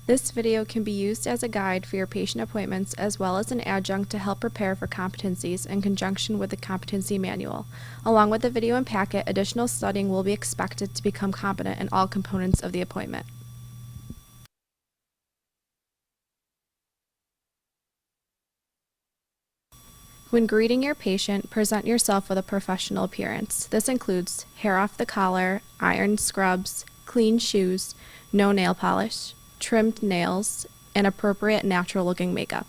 This video can be used as a guide for your patient appointments as well as an adjunct to help prepare for competencies in conjunction with the competency manual. Along with the video and packet, additional studying will be expected to become competent in all components of the appointment. When greeting your patient, present yourself with a professional appearance. This includes hair off the collar, ironed scrubs, clean shoes, no nail polish, trimmed nails, and appropriate natural-looking makeup.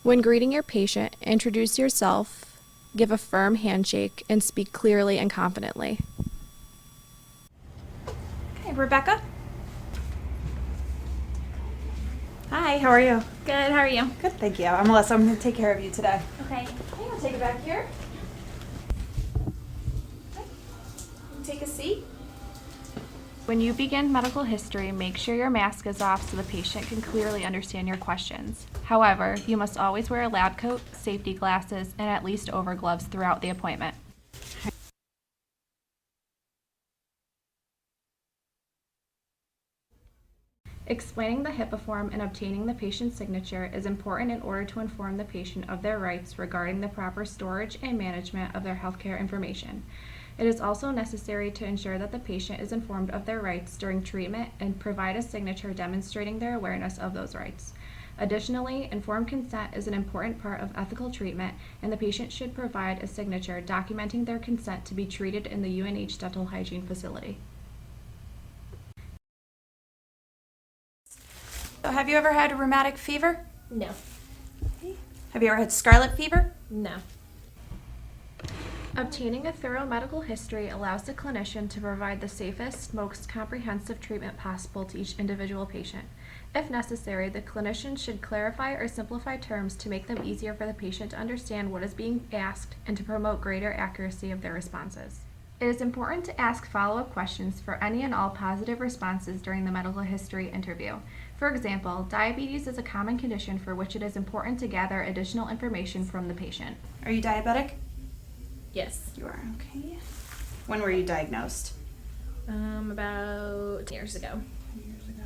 When greeting your patient, introduce yourself, give a firm handshake, and speak clearly and confidently. Okay, Rebecca. Hi, how are you? Good, how are you? Good, thank you. I'm Melissa. I'm going to take care of you today. Okay. Okay, I'll take it back here. Take a seat. When you begin medical history, make sure your mask is off so the patient can clearly understand your questions. However, you must always wear a lab coat, safety glasses, and at least overgloves throughout the appointment. Explaining the HIPAA form and obtaining the patient's signature is important in order to inform the patient of their rights regarding the proper storage and management of their healthcare information. It is also necessary to ensure that the patient is informed of their rights during treatment and provide a signature demonstrating their awareness of those rights. Additionally, informed consent is an important part of ethical treatment, and the patient should provide a signature documenting their consent to be treated in the UNH Dental Hygiene facility. So have you ever had a rheumatic fever? No. Have you ever had scarlet fever? No. Obtaining a thorough medical history allows the clinician to provide the safest, most comprehensive treatment possible to each individual patient. If necessary, the clinician should clarify or simplify terms to make them easier for the patient to understand what is being asked and to promote greater accuracy of their responses. It is important to ask follow-up questions for any and all positive responses during the medical history interview. For example, diabetes is a common condition for which it is important to gather additional information from the patient. Are you diabetic? Yes. You are, okay. When were you diagnosed? About 10 years ago. Years ago.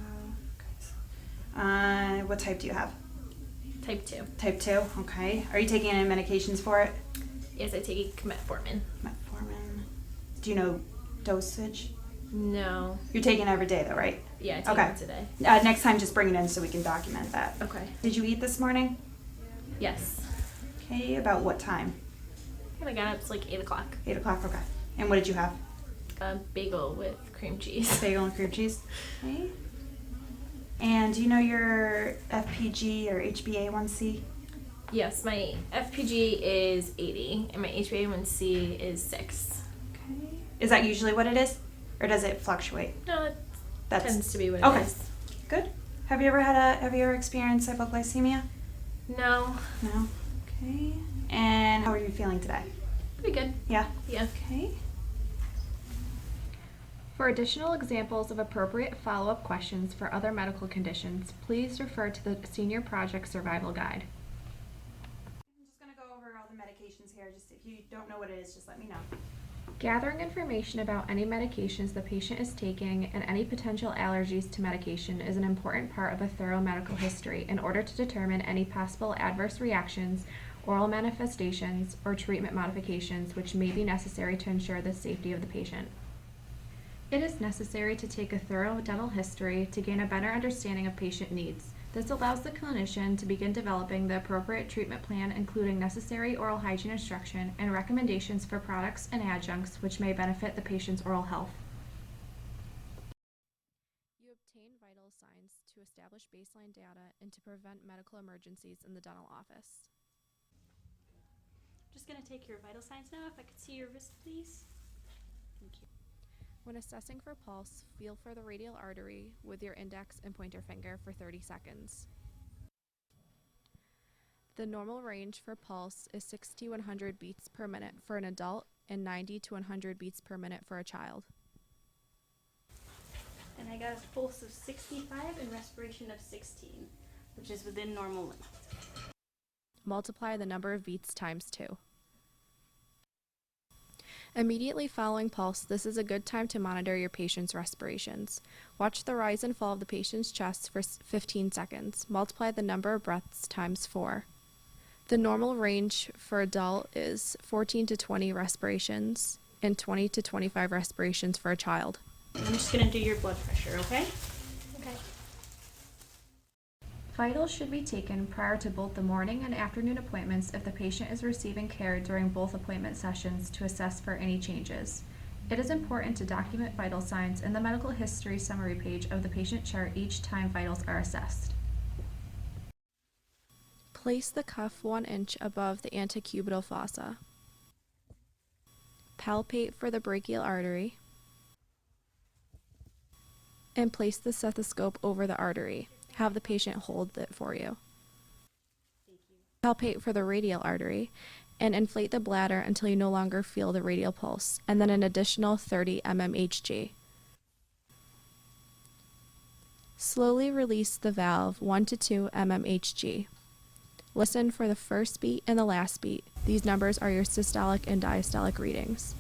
Okay. What type do you have? Type 2. Type 2, okay. Are you taking any medications for it? Yes, I take metformin. Metformin. Do you know dosage? No. You're taking it every day though, right? Yeah, I take Okay. it today. Next time just bring it in so we can document that. Okay. Did you eat this morning? Yes. Okay, about what time? I got up to like 8 o'clock. 8 o'clock, okay. And what did you have? A bagel with cream cheese. Bagel and cream cheese. Okay. And do you know your FPG or HbA1c? Yes, my FPG is 80 and my HbA1c is 6. Okay. Is that usually what it is? Or does it fluctuate? No, it That's tends to be what okay. it is. Good. Have you ever experienced hypoglycemia? No. No. Okay. And how are you feeling today? Pretty good. Yeah. Yeah. Okay. For additional examples of appropriate follow-up questions for other medical conditions, please refer to the Senior Project Survival Guide. I'm just going to go over all the medications here. Just if you don't know what it is, just let me know. Gathering information about any medications the patient is taking and any potential allergies to medication is an important part of a thorough medical history in order to determine any possible adverse reactions, oral manifestations, or treatment modifications which may be necessary to ensure the safety of the patient. It is necessary to take a thorough dental history to gain a better understanding of patient needs. This allows the clinician to begin developing the appropriate treatment plan, including necessary oral hygiene instruction and recommendations for products and adjuncts which may benefit the patient's oral health. You obtain vital signs to establish baseline data and to prevent medical emergencies in the dental office. I'm just going to take your vital signs now. If I could see your wrist, please. Thank you. When assessing for pulse, feel for the radial artery with your index and pointer finger for 30 seconds. The normal range for pulse is 60 to 100 beats per minute for an adult and 90 to 100 beats per minute for a child. And I got a pulse of 65 and respiration of 16, which is within normal limits. Multiply the number of beats times 2. Immediately following pulse, this is a good time to monitor your patient's respirations. Watch the rise and fall of the patient's chest for 15 seconds. Multiply the number of breaths times 4. The normal range for adult is 14 to 20 respirations and 20 to 25 respirations for a child. I'm just gonna do your blood pressure, okay? Okay. Vitals should be taken prior to both the morning and afternoon appointments if the patient is receiving care during both appointment sessions to assess for any changes. It is important to document vital signs in the medical history summary page of the patient chart each time vitals are assessed. Place the cuff 1 inch above the antecubital fossa. Palpate for the brachial artery. And place the stethoscope over the artery. Have the patient hold it for you. Palpate for the radial artery and inflate the bladder until you no longer feel the radial pulse, and then an additional 30 mmHg. Slowly release the valve 1 to 2 mmHg. Listen for the first beat and the last beat. These numbers are your systolic and diastolic readings.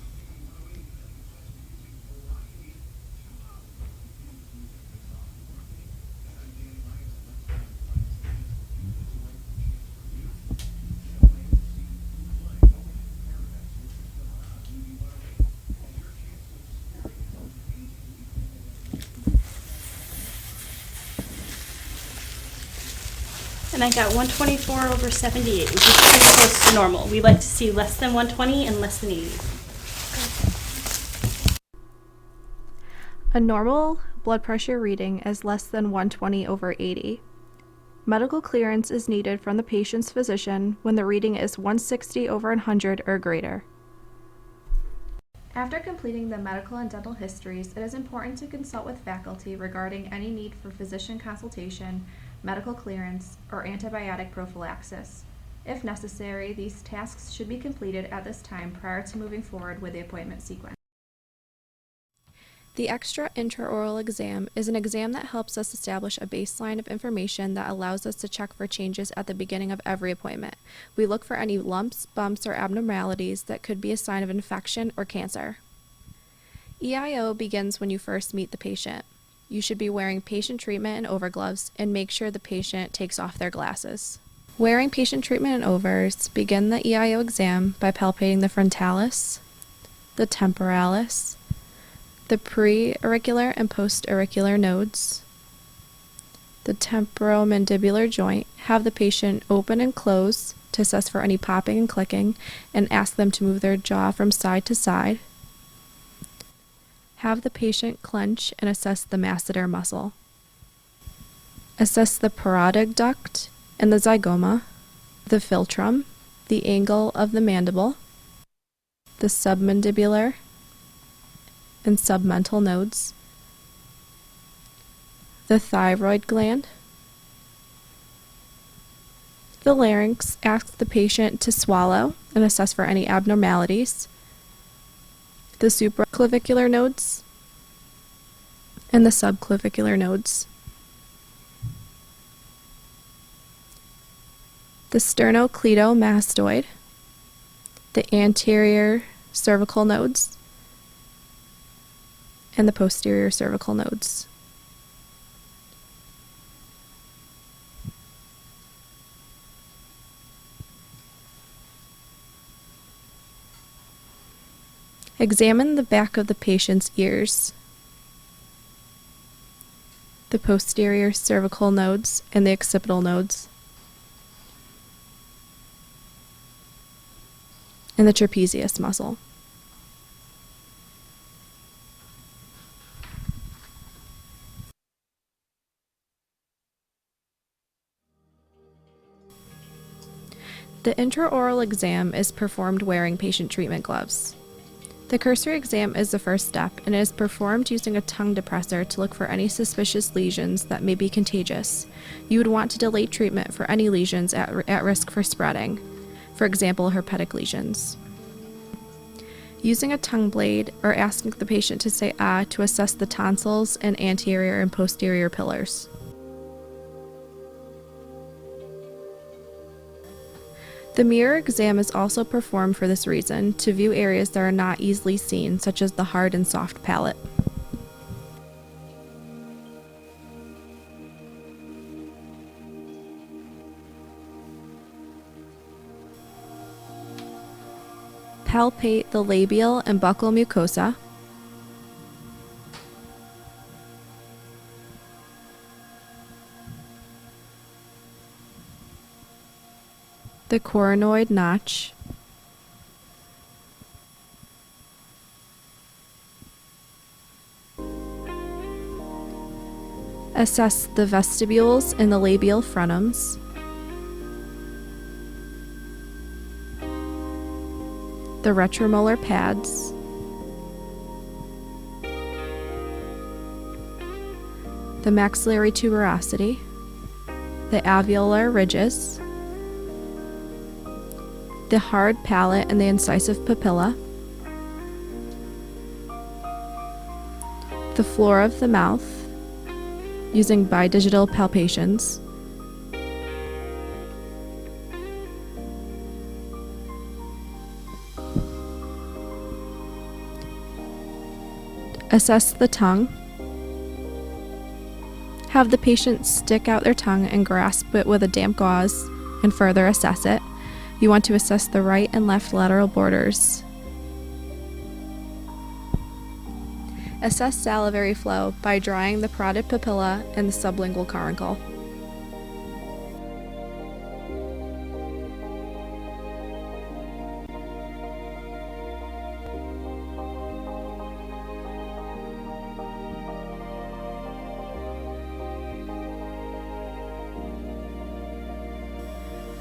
And I got 124/78, which is pretty close to normal. We like to see less than 120 and less than 80. A normal blood pressure reading is less than 120/80. Medical clearance is needed from the patient's physician when the reading is 160/100 or greater. After completing the medical and dental histories, it is important to consult with faculty regarding any need for physician consultation, medical clearance, or antibiotic prophylaxis. If necessary, these tasks should be completed at this time prior to moving forward with the appointment sequence. The extra intraoral exam is an exam that helps us establish a baseline of information that allows us to check for changes at the beginning of every appointment. We look for any lumps, bumps, or abnormalities that could be a sign of infection or cancer. EIO begins when you first meet the patient. You should be wearing patient treatment and overgloves and make sure the patient takes off their glasses. Wearing patient treatment and overs, begin the EIO exam by palpating the frontalis, the temporalis, the pre-auricular and post-auricular nodes, the temporomandibular joint. Have the patient open and close to assess for any popping and clicking and ask them to move their jaw from side to side. Have the patient clench and assess the masseter muscle. Assess the parotid duct and the zygoma, the philtrum, the angle of the mandible, the submandibular and submental nodes, the thyroid gland, the larynx. Ask the patient to swallow and assess for any abnormalities, the supraclavicular nodes, and the subclavicular nodes. The sternocleidomastoid, the anterior cervical nodes, and the posterior cervical nodes. Examine the back of the patient's ears, the posterior cervical nodes, and the occipital nodes, and the trapezius muscle. The intraoral exam is performed wearing patient treatment gloves. The cursory exam is the first step, and it is performed using a tongue depressor to look for any suspicious lesions that may be contagious. You would want to delay treatment for any lesions at risk for spreading, for example, herpetic lesions. Using a tongue blade or asking the patient to say ah to assess the tonsils and anterior and posterior pillars. The mirror exam is also performed for this reason, to view areas that are not easily seen, such as the hard and soft palate. Palpate the labial and buccal mucosa. The coronoid notch. Assess the vestibules and the labial frenums. The retromolar pads. The maxillary tuberosity. The alveolar ridges. The hard palate and the incisive papilla. The floor of the mouth, using bidigital palpations. Assess the tongue. Have the patient stick out their tongue and grasp it with a damp gauze and further assess it. You want to assess the right and left lateral borders. Assess salivary flow by drawing the parotid papilla and the sublingual caruncle.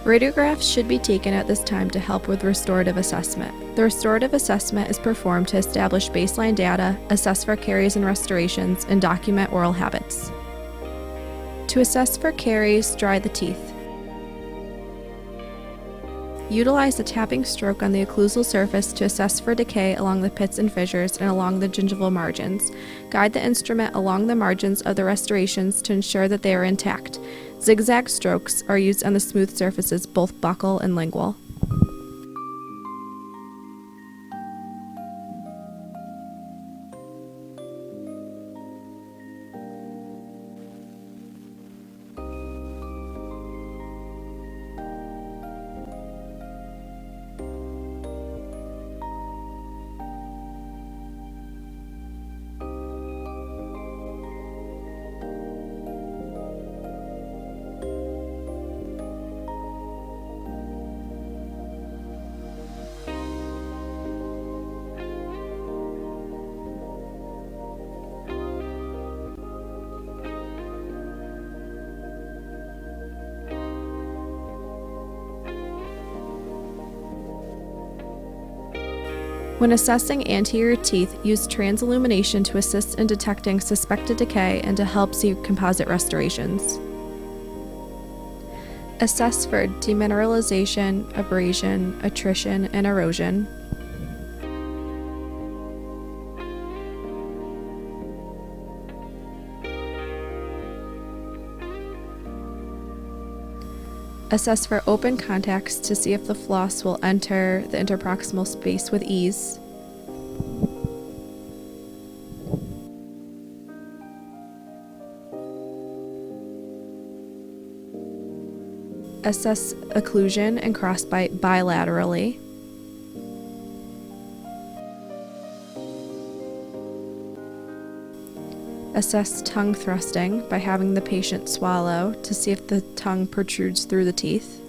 Radiographs should be taken at this time to help with restorative assessment. The restorative assessment is performed to establish baseline data, assess for caries and restorations, and document oral habits. To assess for caries, dry the teeth. Utilize a tapping stroke on the occlusal surface to assess for decay along the pits and fissures and along the gingival margins. Guide the instrument along the margins of the restorations to ensure that they are intact. Zigzag strokes are used on the smooth surfaces, both buccal and lingual. When assessing anterior teeth, use transillumination to assist in detecting suspected decay and to help see composite restorations. Assess for demineralization, abrasion, attrition, and erosion. Assess for open contacts to see if the floss will enter the interproximal space with ease. Assess occlusion and crossbite bilaterally. Assess tongue thrusting by having the patient swallow to see if the tongue protrudes through the teeth.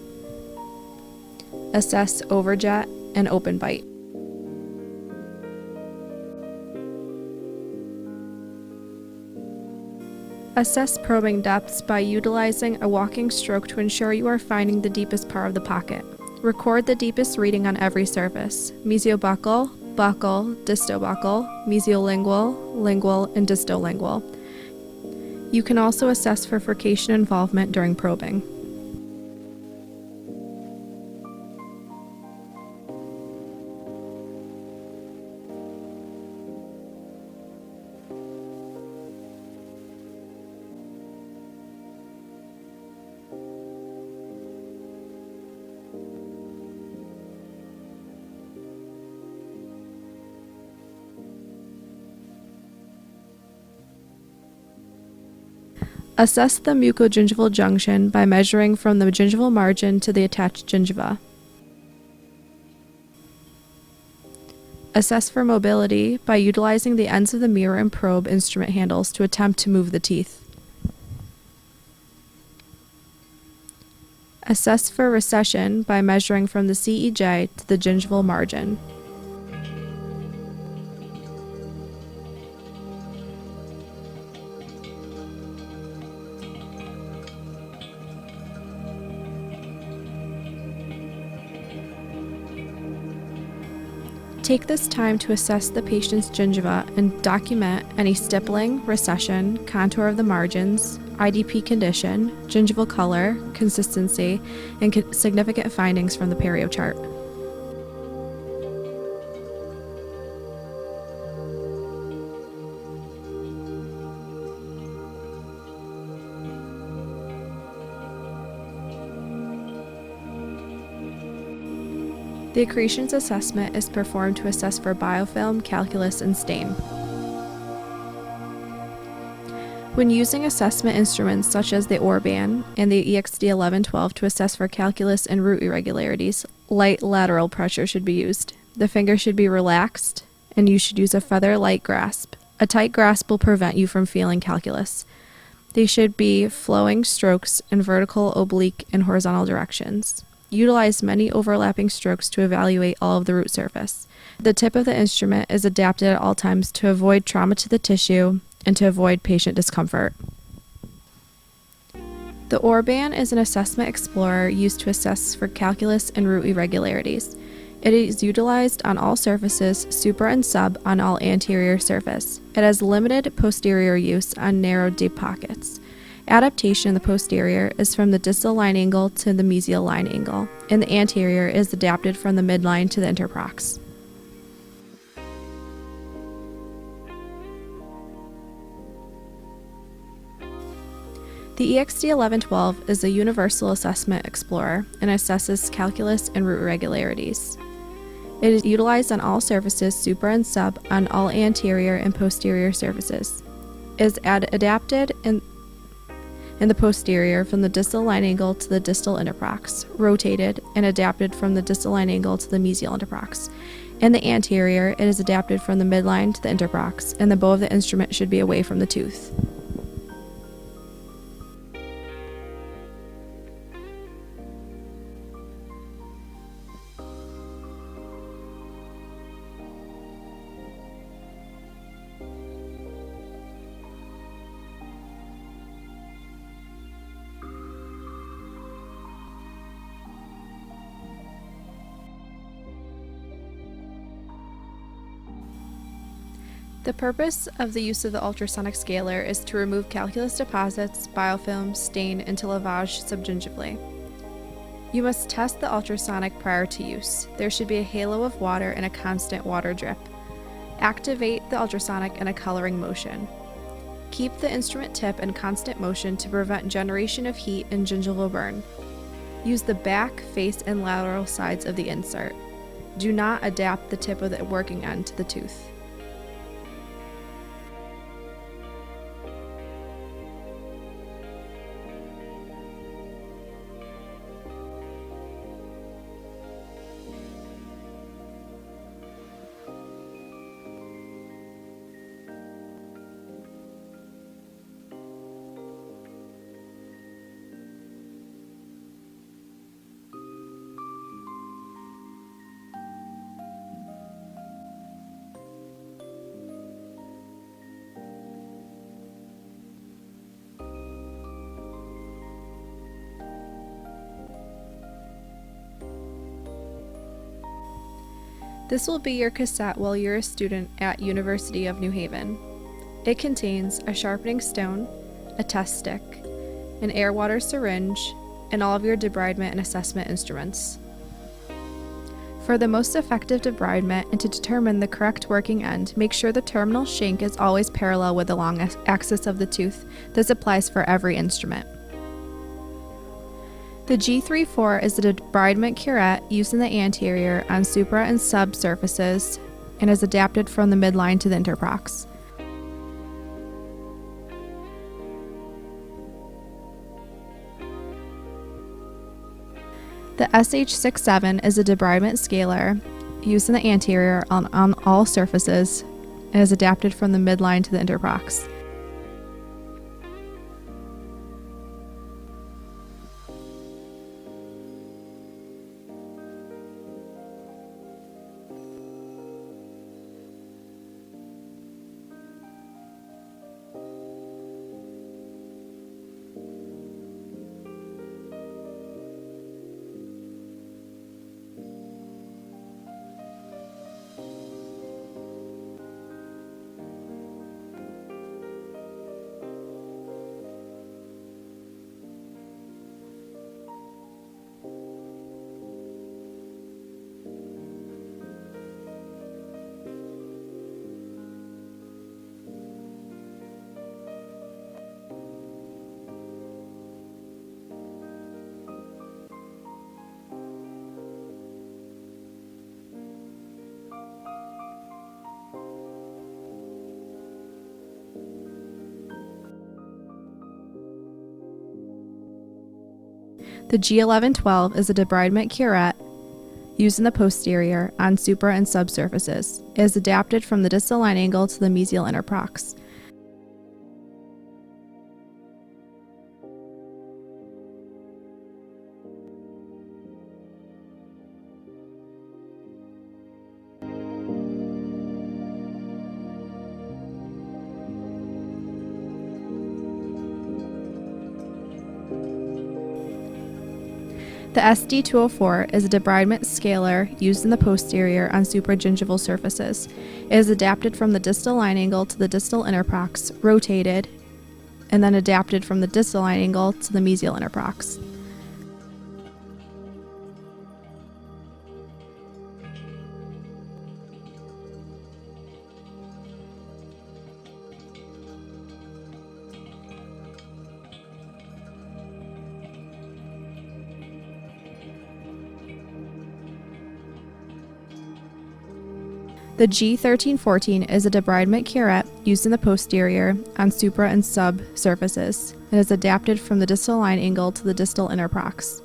Assess overjet and open bite. Assess probing depths by utilizing a walking stroke to ensure you are finding the deepest part of the pocket. Record the deepest reading on every surface: mesiobuccal, buccal, distobuccal, mesiolingual, lingual, and distolingual. You can also assess for furcation involvement during probing. Assess the mucogingival junction by measuring from the gingival margin to the attached gingiva. Assess for mobility by utilizing the ends of the mirror and probe instrument handles to attempt to move the teeth. Assess for recession by measuring from the CEJ to the gingival margin. Take this time to assess the patient's gingiva and document any stippling, recession, contour of the margins, IDP condition, gingival color, consistency, and significant findings from the perio chart. The accretions assessment is performed to assess for biofilm, calculus, and stain. When using assessment instruments such as the Orban and the EXD 1112 to assess for calculus and root irregularities, light lateral pressure should be used. The finger should be relaxed, and you should use a feather-light grasp. A tight grasp will prevent you from feeling calculus. They should be flowing strokes in vertical, oblique, and horizontal directions. Utilize many overlapping strokes to evaluate all of the root surface. The tip of the instrument is adapted at all times to avoid trauma to the tissue and to avoid patient discomfort. The Orban is an assessment explorer used to assess for calculus and root irregularities. It is utilized on all surfaces, supra and sub on all anterior surface. It has limited posterior use on narrow deep pockets. Adaptation in the posterior is from the distal line angle to the mesial line angle, and the anterior is adapted from the midline to the interprox. The EXD 1112 is a universal assessment explorer and assesses calculus and root irregularities. It is utilized on all surfaces, supra and sub, on all anterior and posterior surfaces. It is adapted in the posterior from the distal line angle to the distal interprox, rotated and adapted from the distal line angle to the mesial interprox. In the anterior, it is adapted from the midline to the interprox, and the bow of the instrument should be away from the tooth. The purpose of the use of the ultrasonic scaler is to remove calculus deposits, biofilm, stain, and to lavage subgingivally. You must test the ultrasonic prior to use. There should be a halo of water and a constant water drip. Activate the ultrasonic in a coloring motion. Keep the instrument tip in constant motion to prevent generation of heat and gingival burn. Use the back, face, and lateral sides of the insert. Do not adapt the tip of the working end to the tooth. This will be your cassette while you're a student at University of New Haven. It contains a sharpening stone, a test stick, an air water syringe, and all of your debridement and assessment instruments. For the most effective debridement and to determine the correct working end, make sure the terminal shank is always parallel with the long axis of the tooth. This applies for every instrument. The G34 is a debridement curette used in the anterior on supra and sub surfaces and is adapted from the midline to the interprox. The SH67 is a debridement scaler used in the anterior on all surfaces and is adapted from the midline to the interprox. The G1112 is a debridement curette used in the posterior on supra and subsurfaces. It is adapted from the distal line angle to the mesial interprox. The SD204 is a debridement scaler used in the posterior on supragingival surfaces. It is adapted from the distal line angle to the distal interprox, rotated, and then adapted from the distal line angle to the mesial interprox. The G1314 is a debridement curette used in the posterior on supra and sub surfaces. It is adapted from the distal line angle to the distal interprox.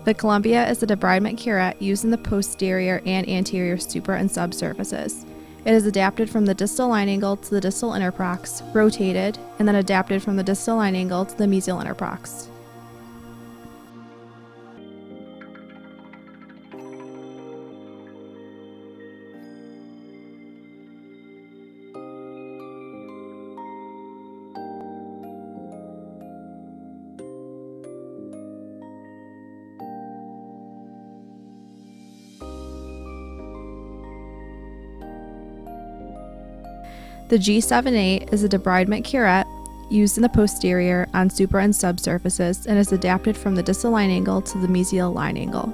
The Columbia is a debridement curette used in the posterior and anterior supra and sub surfaces. It is adapted from the distal line angle to the distal interprox, rotated, and then adapted from the distal line angle to the mesial interprox. The G78 is a debridement curette used in the posterior on supra and subsurfaces and is adapted from the distal line angle to the mesial line angle.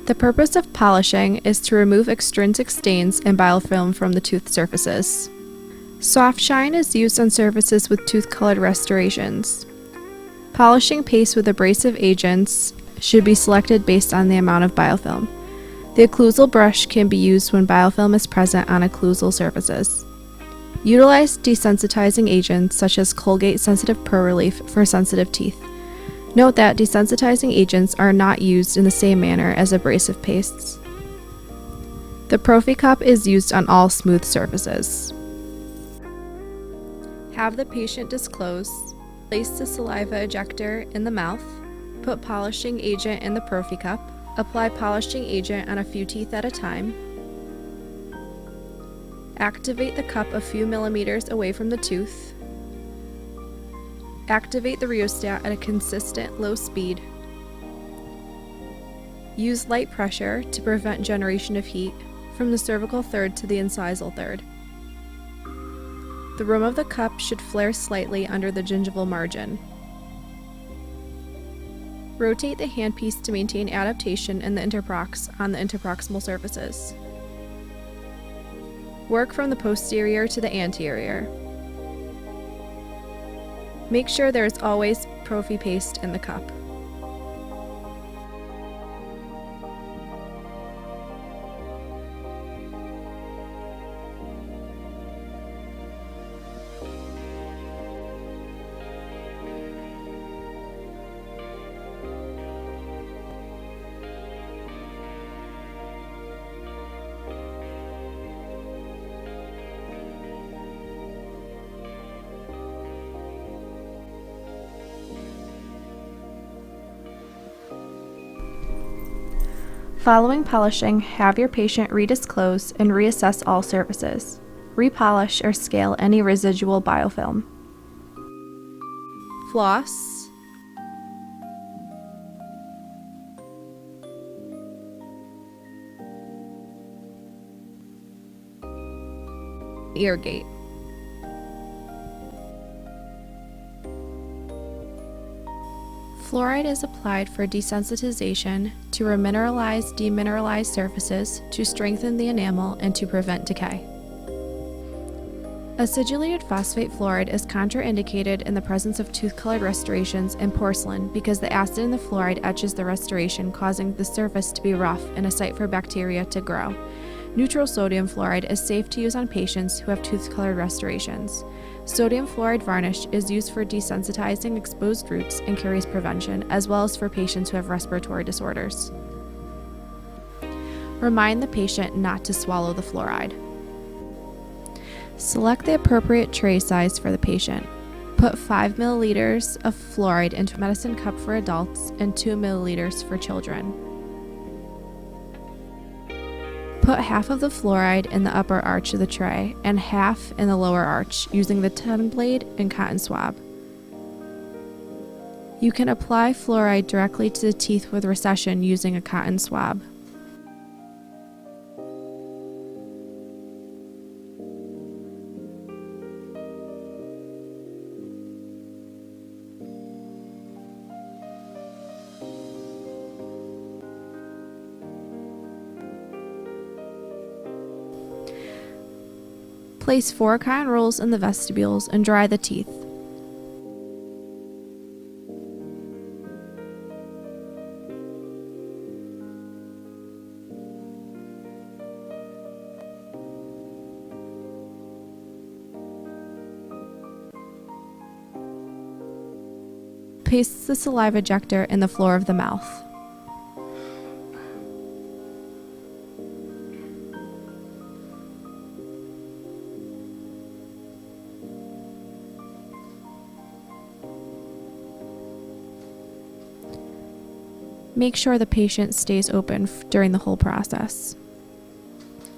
The purpose of polishing is to remove extrinsic stains and biofilm from the tooth surfaces. Soft shine is used on surfaces with tooth-colored restorations. Polishing paste with abrasive agents should be selected based on the amount of biofilm. The occlusal brush can be used when biofilm is present on occlusal surfaces. Utilize desensitizing agents such as Colgate-sensitive Pro Relief for sensitive teeth. Note that desensitizing agents are not used in the same manner as abrasive pastes. The Prophy cup is used on all smooth surfaces. Have the patient disclose, place the saliva ejector in the mouth, put polishing agent in the Prophy cup, apply polishing agent on a few teeth at a time, activate the cup a few millimeters away from the tooth, activate the rheostat at a consistent low speed, use light pressure to prevent generation of heat from the cervical third to the incisal third. The rim of the cup should flare slightly under the gingival margin. Rotate the handpiece to maintain adaptation in the interprox on the interproximal surfaces. Work from the posterior to the anterior. Make sure there is always prophy paste in the cup. Following polishing, have your patient redisclose and reassess all surfaces. Repolish or scale any residual biofilm. Floss. Irrigate. Fluoride is applied for desensitization, to remineralize demineralized surfaces, to strengthen the enamel, and to prevent decay. Acidulated phosphate fluoride is contraindicated in the presence of tooth-colored restorations and porcelain because the acid in the fluoride etches the restoration, causing the surface to be rough and a site for bacteria to grow. Neutral sodium fluoride is safe to use on patients who have tooth-colored restorations. Sodium fluoride varnish is used for desensitizing exposed roots and caries prevention, as well as for patients who have respiratory disorders. Remind the patient not to swallow the fluoride. Select the appropriate tray size for the patient. Put 5 milliliters of fluoride into a medicine cup for adults and 2 milliliters for children. Put half of the fluoride in the upper arch of the tray and half in the lower arch using the tongue blade and cotton swab. You can apply fluoride directly to the teeth with recession using a cotton swab. Place 4 cotton rolls in the vestibules and dry the teeth. Paste the saliva ejector in the floor of the mouth. Make sure the patient stays open during the whole process.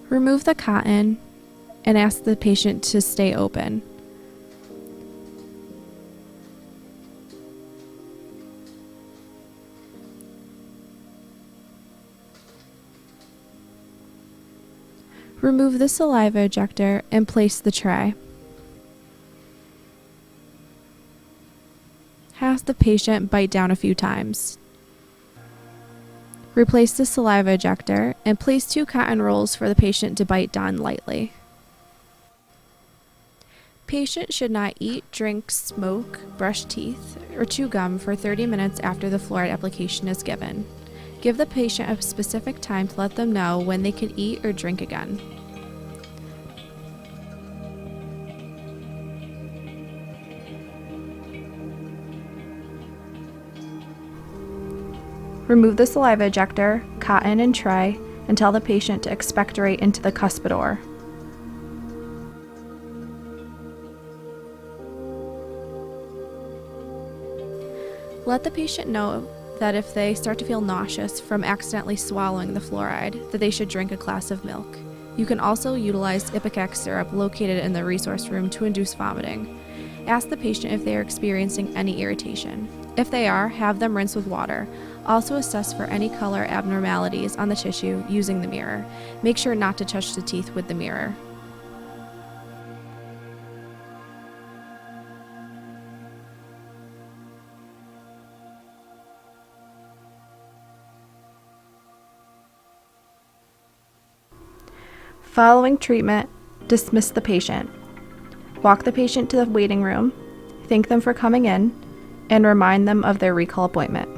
Remove the cotton and ask the patient to stay open. Remove the saliva ejector and place the tray. Have the patient bite down a few times. Replace the saliva ejector and place 2 cotton rolls for the patient to bite down lightly. Patient should not eat, drink, smoke, brush teeth, or chew gum for 30 minutes after the fluoride application is given. Give the patient a specific time to let them know when they can eat or drink again. Remove the saliva ejector, cotton, and tray and tell the patient to expectorate into the cuspidor. Let the patient know that if they start to feel nauseous from accidentally swallowing the fluoride, that they should drink a glass of milk. You can also utilize ipecac syrup located in the resource room to induce vomiting. Ask the patient if they are experiencing any irritation. If they are, have them rinse with water. Also assess for any color abnormalities on the tissue using the mirror. Make sure not to touch the teeth with the mirror. Following treatment, Dismiss the patient. Walk the patient to the waiting room, thank them for coming in, and remind them of their recall appointment.